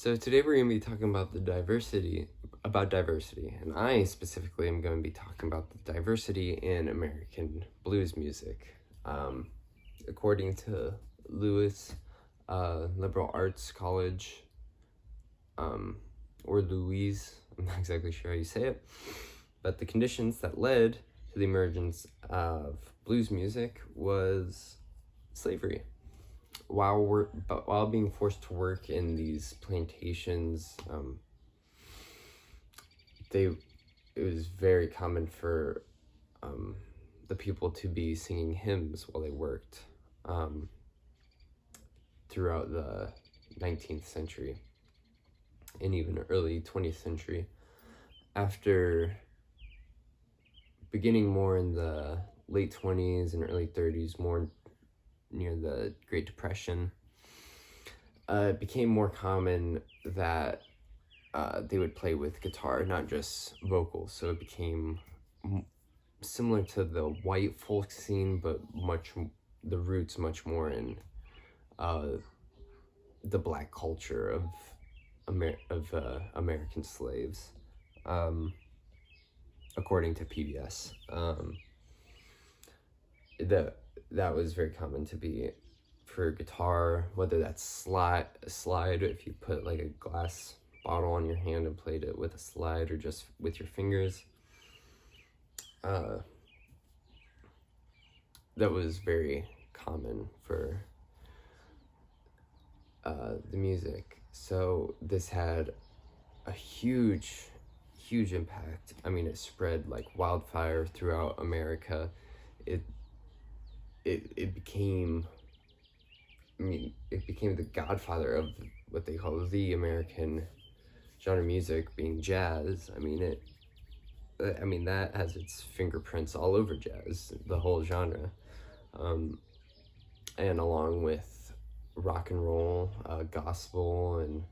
So today we're going to be talking about diversity, and I specifically am going to be talking about the diversity in American blues music. According to Lewis Liberal Arts College, or Louise, I'm not exactly sure how you say it, but the conditions that led to the emergence of blues music was slavery. While being forced to work in these plantations, it was very common for the people to be singing hymns while they worked throughout the 19th century and even early 20th century. After beginning more in the late 20s and early 30s, more near the Great Depression, it became more common that they would play with guitar, not just vocals. So it became similar to the white folk scene, but the roots much more in the black culture of American slaves, according to PBS. That was very common to be for guitar, whether that's slide if you put like a glass bottle on your hand and played it with a slide, or just with your fingers. That was very common for the music. So this had a huge impact. I mean, it spread like wildfire throughout America. It became the godfather of what they call the American genre of music, being jazz. I mean, that has its fingerprints all over jazz, the whole genre, and along with rock and roll, gospel, and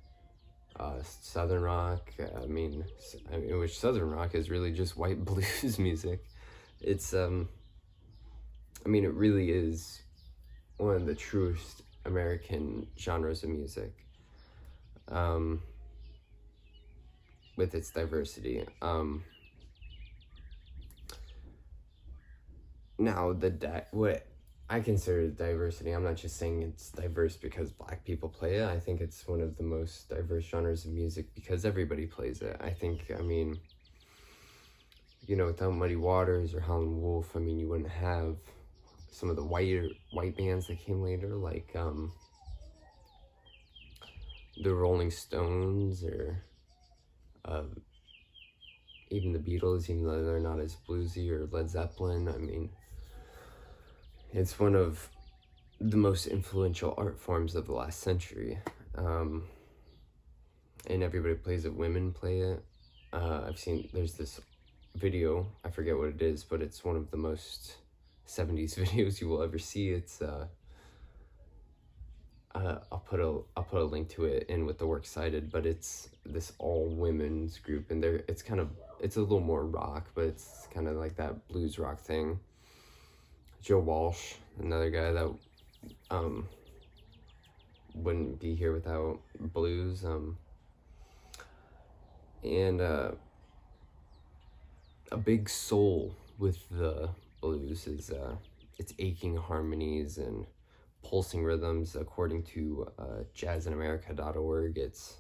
Southern rock. Which Southern rock is really just white blues music. It's it really is one of the truest American genres of music, with its diversity. Now, what I consider diversity, I'm not just saying it's diverse because black people play it. I think it's one of the most diverse genres of music because everybody plays it. I think, without Muddy Waters or Howlin' Wolf, you wouldn't have some of the white bands that came later, like the Rolling Stones, or even the Beatles, even though they're not as bluesy, or Led Zeppelin. It's one of the most influential art forms of the last century, and everybody plays it. Women play it. There's this video, I forget what it is, but it's one of the most 70s videos you will ever see. It's I'll put a link to it in with the works cited, but it's this all women's group, and it's a little more rock, but it's kind of like that blues rock thing. Joe Walsh, another guy that wouldn't be here without blues, and a big soul with the blues is its aching harmonies and pulsing rhythms. According to jazzinamerica.org, it's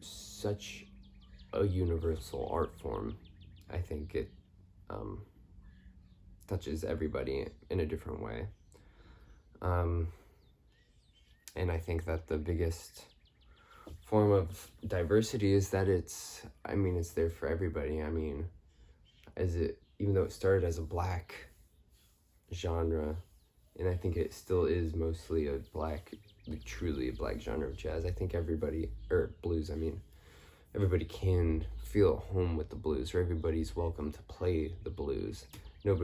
such a universal art form. I think it touches everybody in a different way, and I think that the biggest form of diversity is that it's there for everybody. Even though it started as a black genre, and I think it still is mostly truly a black genre of jazz, I think blues, everybody can feel at home with the blues, or everybody's welcome to play the blues. No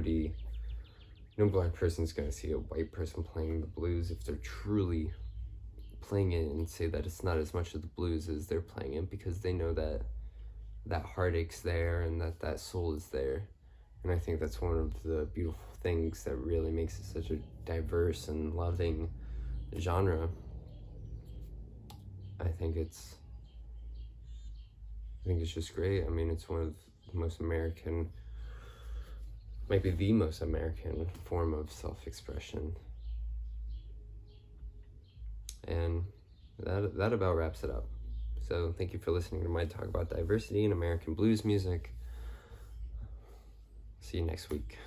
black person's gonna see a white person playing the blues if they're truly playing it and say that it's not as much of the blues as they're playing it, because they know that heartache's there and that soul is there. And I think that's one of the beautiful things that really makes it such a diverse and loving genre. think it's just great. I mean, it's one of the most American, maybe the most American form of self-expression. And that about wraps it up. So thank you for listening to my talk about diversity in American blues music. See you next week.